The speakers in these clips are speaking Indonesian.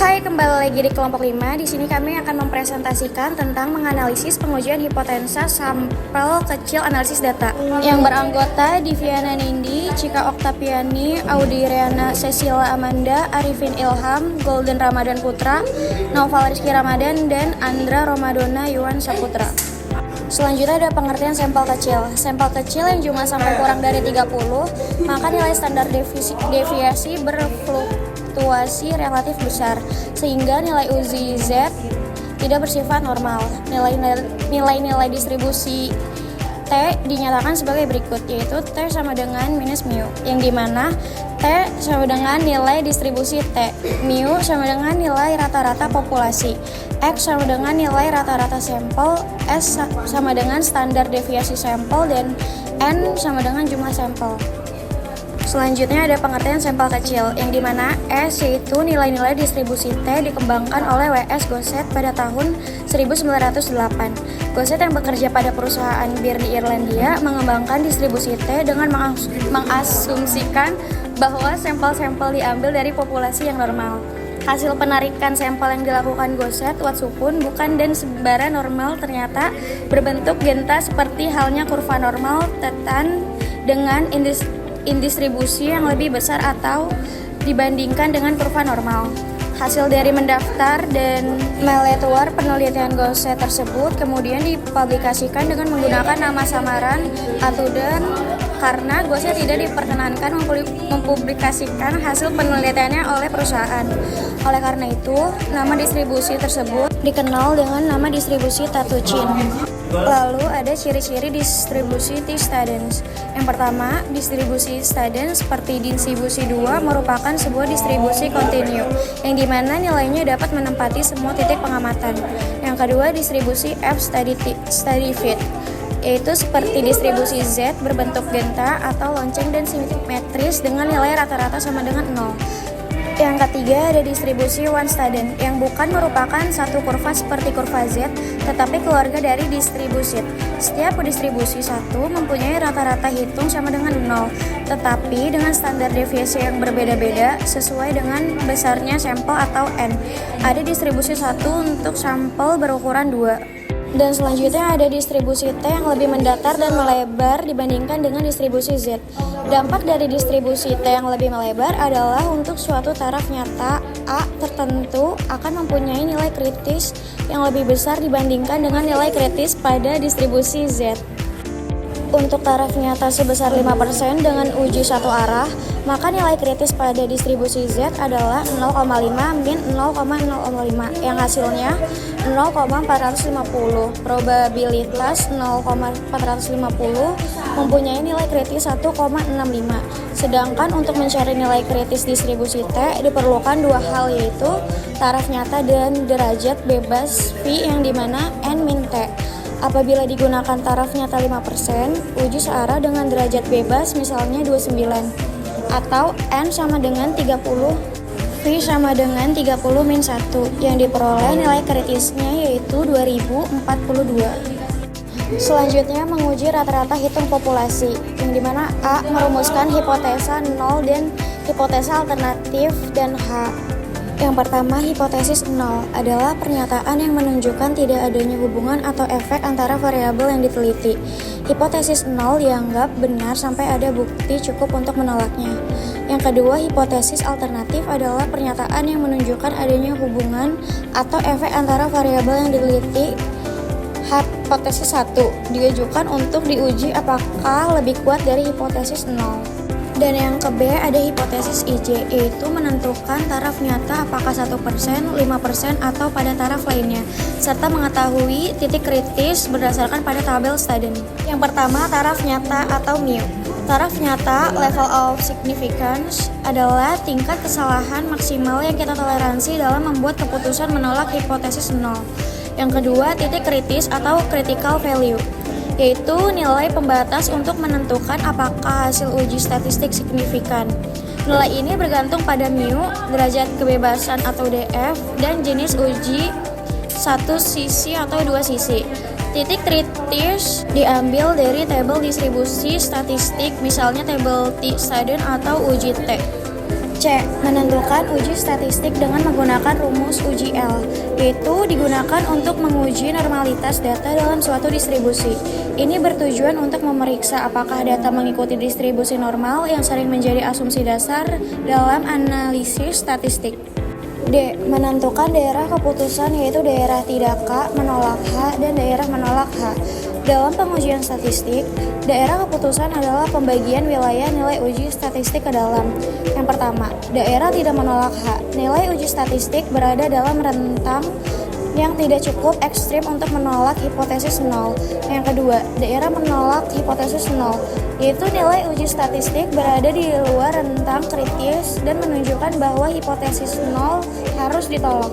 Hai, kembali lagi di kelompok 5. Di sini kami akan mempresentasikan tentang menganalisis pengujian hipotensa sampel kecil analisis data yang beranggota Diviana Nindi, Cika Oktaviani, Audireana Cecilia Amanda, Arifin Ilham, Golden Ramadan Putra, Naufal Rizky Ramadan, dan Andra Romadona Yuan Saputra. Selanjutnya ada pengertian sampel kecil. Sampel kecil yang jumlah sampel kurang dari 30, maka nilai standar deviasi berfluktuasi relatif besar, sehingga nilai Uzi Z tidak bersifat normal. Nilai-nilai distribusi T dinyatakan sebagai berikut, yaitu T sama dengan minus mu, yang dimana T sama dengan nilai distribusi T, mu sama dengan nilai rata-rata populasi, X sama dengan nilai rata-rata sampel, S sama dengan standar deviasi sampel, dan N sama dengan jumlah sampel. Selanjutnya ada pengertian sampel kecil, yang dimana S yaitu nilai-nilai distribusi T dikembangkan oleh W.S. Gosset pada tahun 1908. Gosset yang bekerja pada perusahaan bir di Irlandia mengembangkan distribusi T dengan mengasumsikan bahwa sampel-sampel diambil dari populasi yang normal. Hasil penarikan sampel yang dilakukan Gosset, Watsupun, bukan dan sebaran normal ternyata berbentuk genta seperti halnya kurva normal tetan dengan distribusi yang lebih besar atau dibandingkan dengan kurva normal. Hasil dari mendaftar dan meletuar penelitian Gosset tersebut kemudian dipublikasikan dengan menggunakan nama samaran Atudan karena Gosset tidak diperkenankan mempublikasikan hasil penelitiannya oleh perusahaan. Oleh karena itu, nama distribusi tersebut dikenal dengan nama distribusi Tatuchin. Lalu ada ciri-ciri distribusi T-Students. Yang pertama, distribusi Students seperti distribusi 2 merupakan sebuah distribusi kontinu, yang dimana nilainya dapat menempati semua titik pengamatan. Yang kedua, distribusi F-Study Fit, yaitu seperti distribusi Z berbentuk genta atau lonceng dan simetris dengan nilai rata-rata sama dengan 0. Yang ketiga ada distribusi one student, yang bukan merupakan satu kurva seperti kurva Z, tetapi keluarga dari distribusi. Setiap distribusi satu mempunyai rata-rata hitung sama dengan 0, tetapi dengan standar deviasi yang berbeda-beda sesuai dengan besarnya sampel atau N. Ada distribusi satu untuk sampel berukuran 2. Dan selanjutnya ada distribusi T yang lebih mendatar dan melebar dibandingkan dengan distribusi Z. Dampak dari distribusi T yang lebih melebar adalah untuk suatu taraf nyata A tertentu akan mempunyai nilai kritis yang lebih besar dibandingkan dengan nilai kritis pada distribusi Z. Untuk taraf nyata sebesar 5% dengan uji satu arah, maka nilai kritis pada distribusi Z adalah 0,5 min 0,005 yang hasilnya 0,450. Probabilitas 0,450 mempunyai nilai kritis 1,65. Sedangkan untuk mencari nilai kritis distribusi T diperlukan dua hal, yaitu taraf nyata dan derajat bebas V yang dimana N min T. Apabila digunakan taraf nyata 5%, uji searah dengan derajat bebas misalnya 29, atau N sama dengan 30, V sama dengan 30 min 1, yang diperoleh nilai kritisnya yaitu 2042. Selanjutnya menguji rata-rata hitung populasi, yang dimana A merumuskan hipotesa 0 dan hipotesa alternatif dan H. Yang pertama, hipotesis 0 adalah pernyataan yang menunjukkan tidak adanya hubungan atau efek antara variabel yang diteliti. Hipotesis 0 dianggap benar sampai ada bukti cukup untuk menolaknya. Yang kedua, hipotesis alternatif adalah pernyataan yang menunjukkan adanya hubungan atau efek antara variabel yang diteliti. Hipotesis 1 diajukan untuk diuji apakah lebih kuat dari hipotesis 0. Dan yang ke B ada hipotesis IJ, yaitu menentukan taraf nyata apakah 1%, 5%, atau pada taraf lainnya, serta mengetahui titik kritis berdasarkan pada tabel Student. Yang pertama, taraf nyata atau mu. Taraf nyata level of significance adalah tingkat kesalahan maksimal yang kita toleransi dalam membuat keputusan menolak hipotesis 0. Yang kedua, titik kritis atau critical value, yaitu nilai pembatas untuk menentukan apakah hasil uji statistik signifikan. Nilai ini bergantung pada mu, derajat kebebasan atau DF, dan jenis uji satu sisi atau dua sisi. Titik kritis diambil dari tabel distribusi statistik, misalnya tabel T-Student atau uji T. C. Menentukan uji statistik dengan menggunakan rumus uji L, yaitu digunakan untuk menguji normalitas data dalam suatu distribusi. Ini bertujuan untuk memeriksa apakah data mengikuti distribusi normal yang sering menjadi asumsi dasar dalam analisis statistik. D. Menentukan daerah keputusan, yaitu daerah tidak K, menolak H, dan daerah menolak H. Dalam pengujian statistik, daerah keputusan adalah pembagian wilayah nilai uji statistik ke dalam. Yang pertama, daerah tidak menolak H. Nilai uji statistik berada dalam rentang yang tidak cukup ekstrim untuk menolak hipotesis nol. Yang kedua, daerah menolak hipotesis nol, yaitu nilai uji statistik berada di luar rentang kritis dan menunjukkan bahwa hipotesis nol harus ditolak.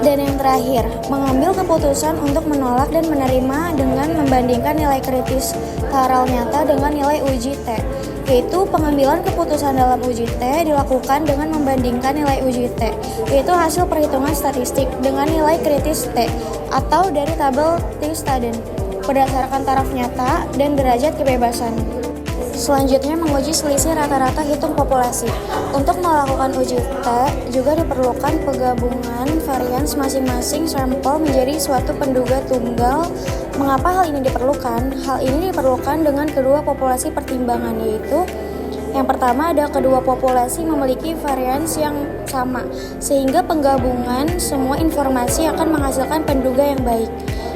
Dan yang terakhir, mengambil keputusan untuk menolak dan menerima dengan membandingkan nilai kritis taral nyata dengan nilai uji T, yaitu pengambilan keputusan dalam uji T dilakukan dengan membandingkan nilai uji T, yaitu hasil perhitungan statistik dengan nilai kritis T, atau dari tabel T-Student, berdasarkan taraf nyata dan derajat kebebasan. Selanjutnya, menguji selisih rata-rata hitung populasi. Untuk melakukan uji T, juga diperlukan penggabungan varians masing-masing sampel menjadi suatu penduga tunggal. Mengapa hal ini diperlukan? Hal ini diperlukan dengan kedua populasi pertimbangan, yaitu yang pertama ada kedua populasi memiliki varians yang sama, sehingga penggabungan semua informasi akan menghasilkan penduga yang baik.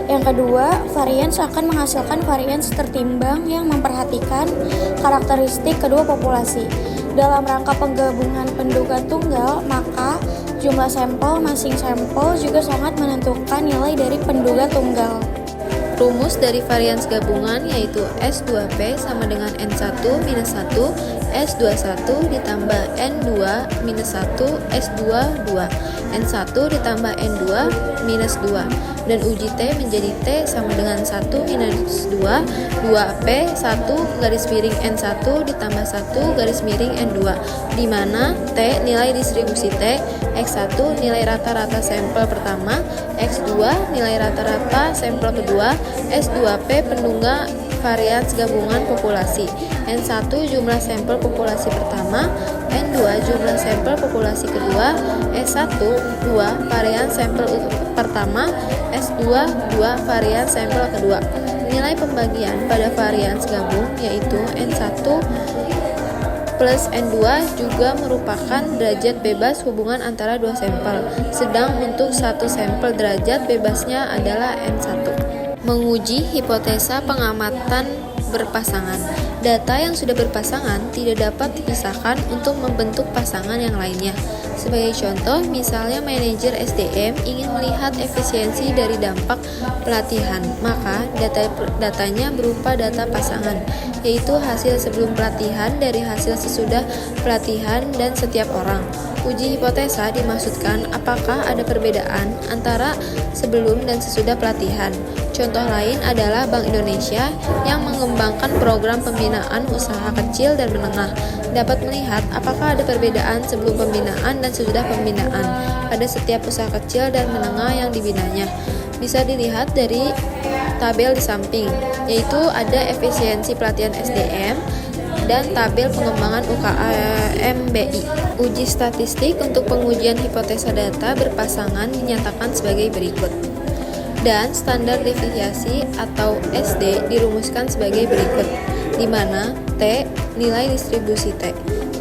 Yang kedua, varians akan menghasilkan varians tertimbang yang memperhatikan karakteristik kedua populasi. Dalam rangka penggabungan penduga tunggal, maka jumlah sampel masing sampel juga sangat menentukan nilai dari penduga tunggal. Rumus dari varians gabungan yaitu S2P sama dengan N1 minus 1, S21 ditambah N2 minus 1, S2 2, N1 ditambah N2 minus 2, dan uji T menjadi T sama dengan 1 minus 2, 2P 1 garis miring N1 ditambah 1 garis miring N2, di mana T nilai distribusi T, X1 nilai rata-rata sampel pertama, X2 nilai rata-rata sampel kedua, S2P pendungga varians gabungan populasi, N1 jumlah sampel populasi pertama, N2 jumlah sampel populasi kedua, S1 2 varian sampel pertama, S2 2 varian sampel kedua. Nilai pembagian pada varians gabung yaitu N1 plus N2 juga merupakan derajat bebas hubungan antara dua sampel, sedang untuk satu sampel derajat bebasnya adalah N1. Menguji hipotesa pengamatan berpasangan. Data yang sudah berpasangan tidak dapat dipisahkan untuk membentuk pasangan yang lainnya. Sebagai contoh, misalnya manajer SDM ingin melihat efisiensi dari dampak pelatihan, maka datanya berupa data pasangan, yaitu hasil sebelum pelatihan dari hasil sesudah pelatihan dan setiap orang. Uji hipotesa dimaksudkan apakah ada perbedaan antara sebelum dan sesudah pelatihan. Contoh lain adalah Bank Indonesia yang mengembangkan program pembinaan usaha kecil dan menengah, dapat melihat apakah ada perbedaan sebelum pembinaan dan sesudah pembinaan pada setiap usaha kecil dan menengah yang dibinanya. Bisa dilihat dari tabel di samping, yaitu ada efisiensi pelatihan SDM dan tabel pengembangan UKM BI. Uji statistik untuk pengujian hipotesa data berpasangan dinyatakan sebagai berikut. Dan standar deviasi atau SD dirumuskan sebagai berikut, di mana T nilai distribusi T,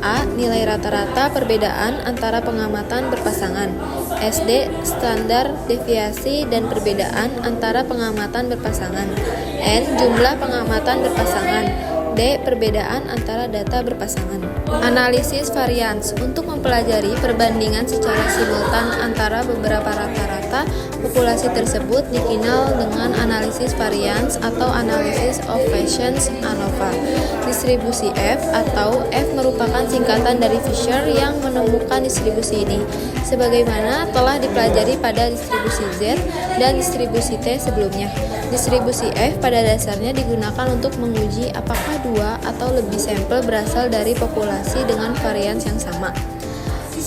A nilai rata-rata perbedaan antara pengamatan berpasangan, SD standar deviasi dan perbedaan antara pengamatan berpasangan, N jumlah pengamatan berpasangan, D. Perbedaan antara data berpasangan. Analisis varians untuk mempelajari perbandingan secara simultan antara beberapa rata-rata populasi tersebut dikenal dengan analisis varians atau analisis of variance ANOVA. Distribusi F atau F merupakan singkatan dari Fisher yang menemukan distribusi ini, sebagaimana telah dipelajari pada distribusi Z dan distribusi T sebelumnya. Distribusi F pada dasarnya digunakan untuk menguji apakah dua atau lebih sampel berasal dari populasi dengan varians yang sama.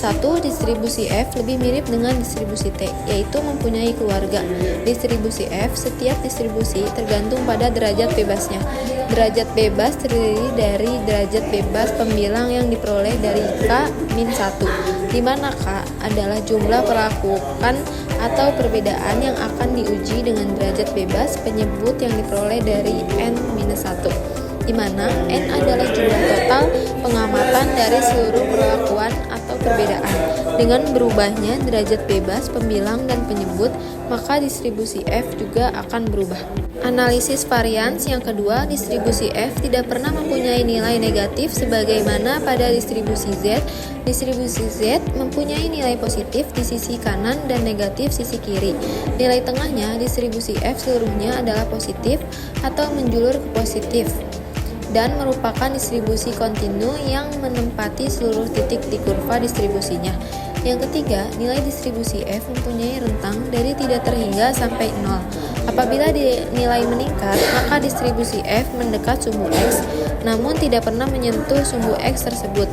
N1 distribusi F lebih mirip dengan distribusi T, yaitu mempunyai keluarga. Distribusi F, setiap distribusi tergantung pada derajat bebasnya. Derajat bebas terdiri dari derajat bebas pembilang yang diperoleh dari K-1, di mana K adalah jumlah perlakuan atau perbedaan yang akan diuji dengan derajat bebas penyebut yang diperoleh dari N-1, di mana N adalah jumlah total pengamatan dari seluruh perlakuan atau perbedaan. Dengan berubahnya derajat bebas pembilang dan penyebut, maka distribusi F juga akan berubah. Analisis varians yang kedua, distribusi F tidak pernah mempunyai nilai negatif sebagaimana pada distribusi Z. Distribusi Z mempunyai nilai positif di sisi kanan dan negatif sisi kiri. Nilai tengahnya distribusi F seluruhnya adalah positif atau menjulur ke positif dan merupakan distribusi kontinu yang menempati seluruh titik di kurva distribusinya. Yang ketiga, nilai distribusi F mempunyai rentang dari tidak terhingga sampai 0. Apabila nilai meningkat, maka distribusi F mendekat sumbu X, namun tidak pernah menyentuh sumbu X tersebut.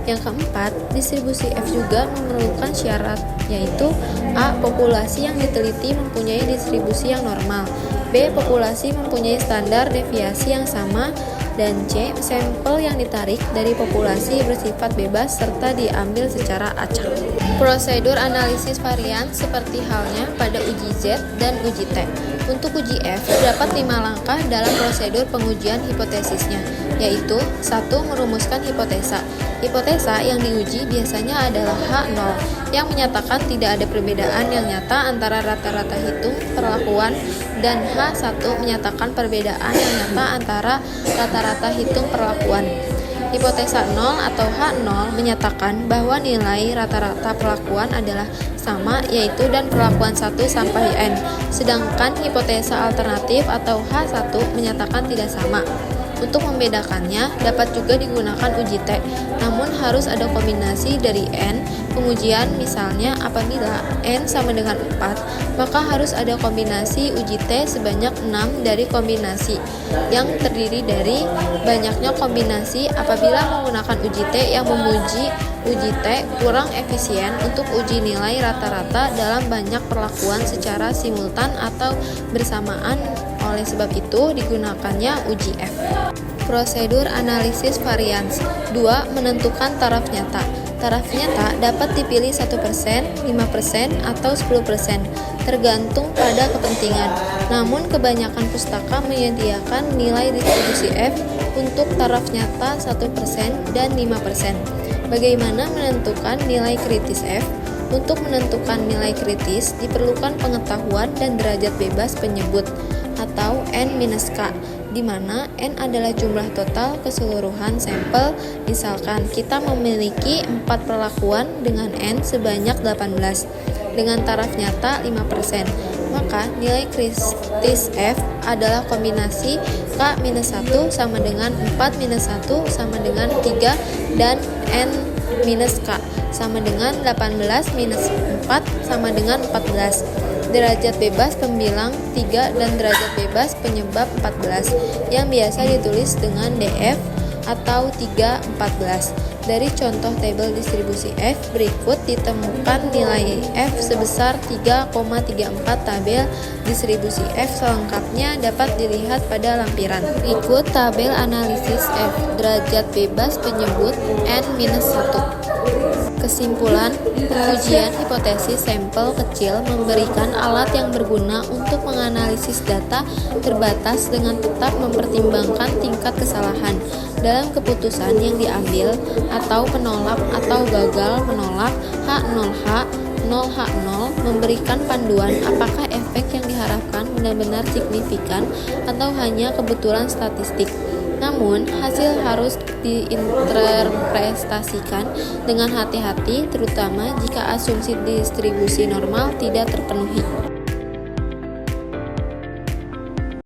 Yang keempat, distribusi F juga memerlukan syarat, yaitu A. Populasi yang diteliti mempunyai distribusi yang normal, B. Populasi mempunyai standar deviasi yang sama, dan C. Sampel yang ditarik dari populasi bersifat bebas serta diambil secara acak. Prosedur analisis varian seperti halnya pada uji Z dan uji T. Untuk uji F, terdapat 5 langkah dalam prosedur pengujian hipotesisnya, yaitu 1. Merumuskan hipotesa. Hipotesa yang diuji biasanya adalah H0, yang menyatakan tidak ada perbedaan yang nyata antara rata-rata hitung perlakuan, dan H1 menyatakan perbedaan yang nyata antara rata-rata hitung perlakuan. Hipotesa 0 atau H0 menyatakan bahwa nilai rata-rata perlakuan adalah sama, yaitu dan perlakuan 1 sampai N. Sedangkan hipotesa alternatif atau H1 menyatakan tidak sama. Untuk membedakannya, dapat juga digunakan uji T, namun harus ada kombinasi dari N. Pengujian misalnya apabila N sama dengan 4, maka harus ada kombinasi uji T sebanyak 6 dari kombinasi, yang terdiri dari banyaknya kombinasi apabila menggunakan uji T yang memuji uji T kurang efisien untuk uji nilai rata-rata dalam banyak perlakuan secara simultan atau bersamaan. Oleh sebab itu, digunakannya uji F. Prosedur analisis varians. 2. Menentukan taraf nyata. Taraf nyata dapat dipilih 1%, 5%, atau 10%, tergantung pada kepentingan. Namun, kebanyakan pustaka menyediakan nilai distribusi F untuk taraf nyata 1% dan 5%. Bagaimana menentukan nilai kritis F? Untuk menentukan nilai kritis, diperlukan pengetahuan dan derajat bebas penyebut, atau N-K, di mana N adalah jumlah total keseluruhan sampel. Misalkan kita memiliki 4 perlakuan dengan N sebanyak 18 dengan taraf nyata 5%, maka nilai kritis F adalah kombinasi K-1 sama dengan 4-1 sama dengan 3 dan N-K sama dengan 18-4 sama dengan 14. Derajat bebas pembilang 3 dan derajat bebas penyebab 14, yang biasa ditulis dengan DF atau 314. Dari contoh tabel distribusi F berikut ditemukan nilai F sebesar 3,34. Tabel distribusi F selengkapnya dapat dilihat pada lampiran. Berikut tabel analisis F, derajat bebas penyebut N-1. Kesimpulan, pengujian hipotesis sampel kecil memberikan alat yang berguna untuk menganalisis data terbatas dengan tetap mempertimbangkan tingkat kesalahan dalam keputusan yang diambil atau menolak atau gagal menolak. H0H 0H0 memberikan panduan apakah efek yang diharapkan benar-benar signifikan atau hanya kebetulan statistik. Namun, hasil harus diinterpretasikan dengan hati-hati, terutama jika asumsi distribusi normal tidak terpenuhi.